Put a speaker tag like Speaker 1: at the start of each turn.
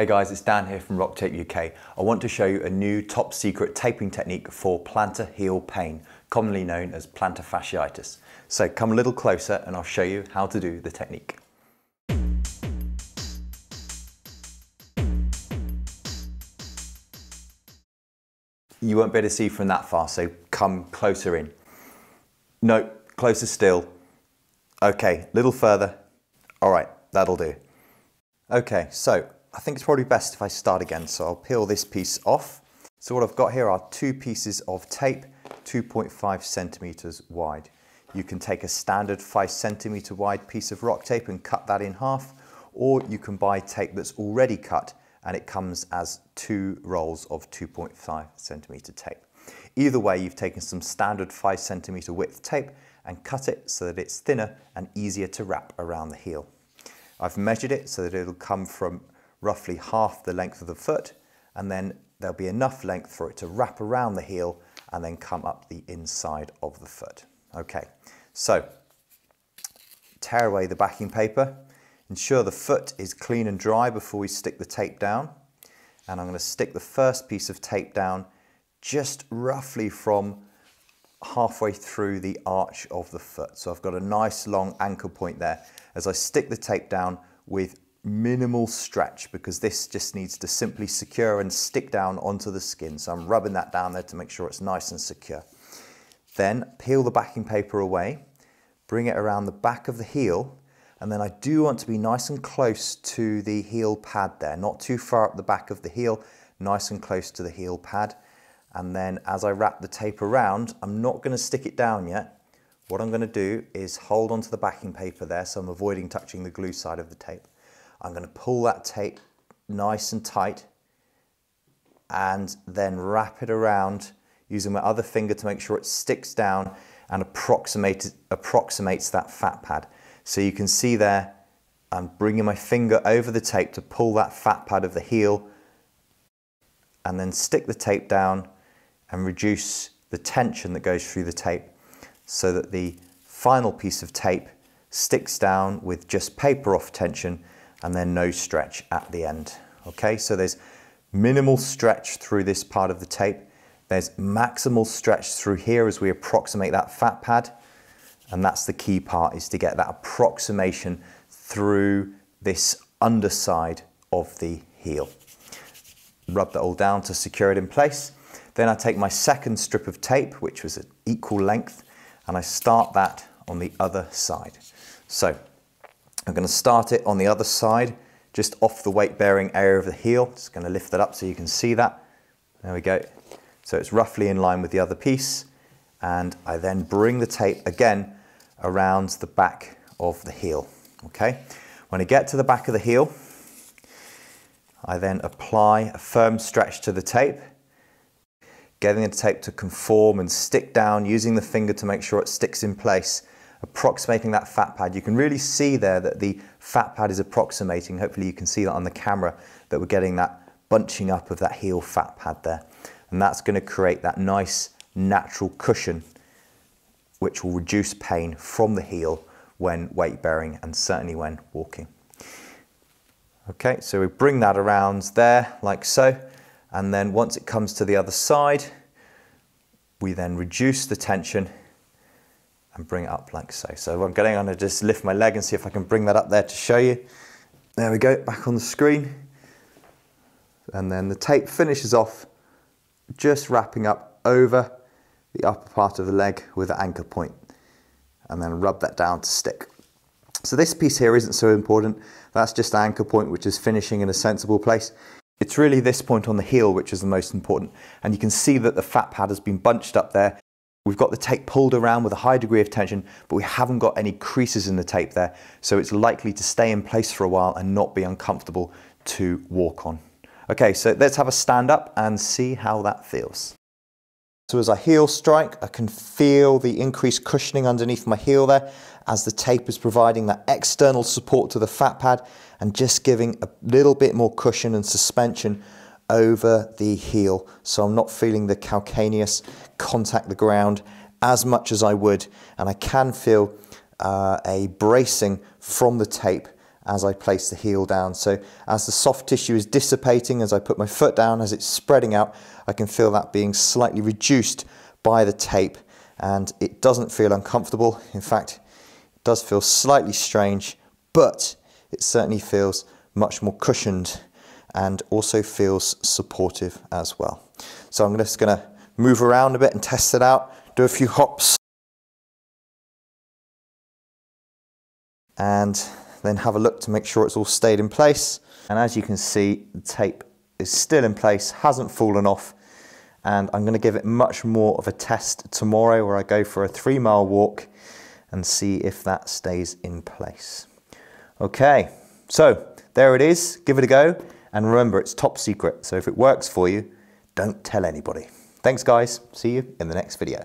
Speaker 1: Hey guys, it's Dan here from Rocktape UK. I want to show you a new top secret taping technique for plantar heel pain, commonly known as plantar fasciitis. So come a little closer and I'll show you how to do the technique. You won't be able to see from that far, so come closer in. No, closer still. Okay, little further. All right, that'll do. Okay, so I think it's probably best if I start again, so I'll peel this piece off. So what I've got here are two pieces of tape, 2.5 centimeters wide. You can take a standard 5 centimeter wide piece of rock tape and cut that in half, or you can buy tape that's already cut and it comes as 2 rolls of 2.5 centimeter tape. Either way, you've taken some standard 5 centimeter width tape and cut it so that it's thinner and easier to wrap around the heel. I've measured it so that it'll come from roughly half the length of the foot, and then there'll be enough length for it to wrap around the heel and then come up the inside of the foot. Okay, so tear away the backing paper. Ensure the foot is clean and dry before we stick the tape down. And I'm going to stick the first piece of tape down just roughly from halfway through the arch of the foot. So I've got a nice long anchor point there as I stick the tape down with minimal stretch, because this just needs to simply secure and stick down onto the skin. So I'm rubbing that down there to make sure it's nice and secure. Then peel the backing paper away, bring it around the back of the heel, and then I do want to be nice and close to the heel pad there, not too far up the back of the heel, nice and close to the heel pad. And then as I wrap the tape around, I'm not going to stick it down yet. What I'm going to do is hold onto the backing paper there, so I'm avoiding touching the glue side of the tape. I'm going to pull that tape nice and tight and then wrap it around using my other finger to make sure it sticks down and approximates that fat pad. So you can see there, I'm bringing my finger over the tape to pull that fat pad of the heel and then stick the tape down and reduce the tension that goes through the tape so that the final piece of tape sticks down with just paper off tension and then no stretch at the end. Okay, so there's minimal stretch through this part of the tape. There's maximal stretch through here as we approximate that fat pad. And that's the key part, is to get that approximation through this underside of the heel. Rub that all down to secure it in place. Then I take my second strip of tape, which was at equal length, and I start that on the other side. So I'm going to start it on the other side, just off the weight-bearing area of the heel. Just going to lift it up so you can see that. There we go. So it's roughly in line with the other piece. And I then bring the tape again around the back of the heel. Okay. When I get to the back of the heel, I then apply a firm stretch to the tape, getting the tape to conform and stick down, using the finger to make sure it sticks in place, approximating that fat pad. You can really see there that the fat pad is approximating. Hopefully you can see that on the camera, that we're getting that bunching up of that heel fat pad there. And that's going to create that nice natural cushion which will reduce pain from the heel when weight bearing and certainly when walking. Okay, so we bring that around there like so, and then once it comes to the other side, we then reduce the tension and bring it up like so. So I'm going to just lift my leg and see if I can bring that up there to show you. There we go, back on the screen. And then the tape finishes off just wrapping up over the upper part of the leg with an anchor point, and then rub that down to stick. So this piece here isn't so important. That's just an anchor point which is finishing in a sensible place. It's really this point on the heel which is the most important, and you can see that the fat pad has been bunched up there. We've got the tape pulled around with a high degree of tension, but we haven't got any creases in the tape there, so it's likely to stay in place for a while and not be uncomfortable to walk on. Okay, so let's have a stand up and see how that feels. So as I heel strike, I can feel the increased cushioning underneath my heel there as the tape is providing that external support to the fat pad and just giving a little bit more cushion and suspension over the heel. So I'm not feeling the calcaneus contact the ground as much as I would, and I can feel a bracing from the tape
Speaker 2: as I place the heel down. So as the soft tissue is dissipating, as I put my foot down, as it's spreading out, I can feel that being slightly reduced by the tape, and it doesn't feel uncomfortable. In fact, it does feel slightly strange, but it certainly feels much more cushioned and also feels supportive as well. So I'm just going to move around a bit and test it out, do a few hops, and then have a look to make sure it's all stayed in place. And as you can see, the tape is still in place, hasn't fallen off, and I'm going to give it much more of a test tomorrow, where I go for a 3-mile walk and see if that stays in place. Okay, so there it is, give it a go, and remember, it's top secret, so if it works for you, don't tell anybody. Thanks guys, see you in the next video.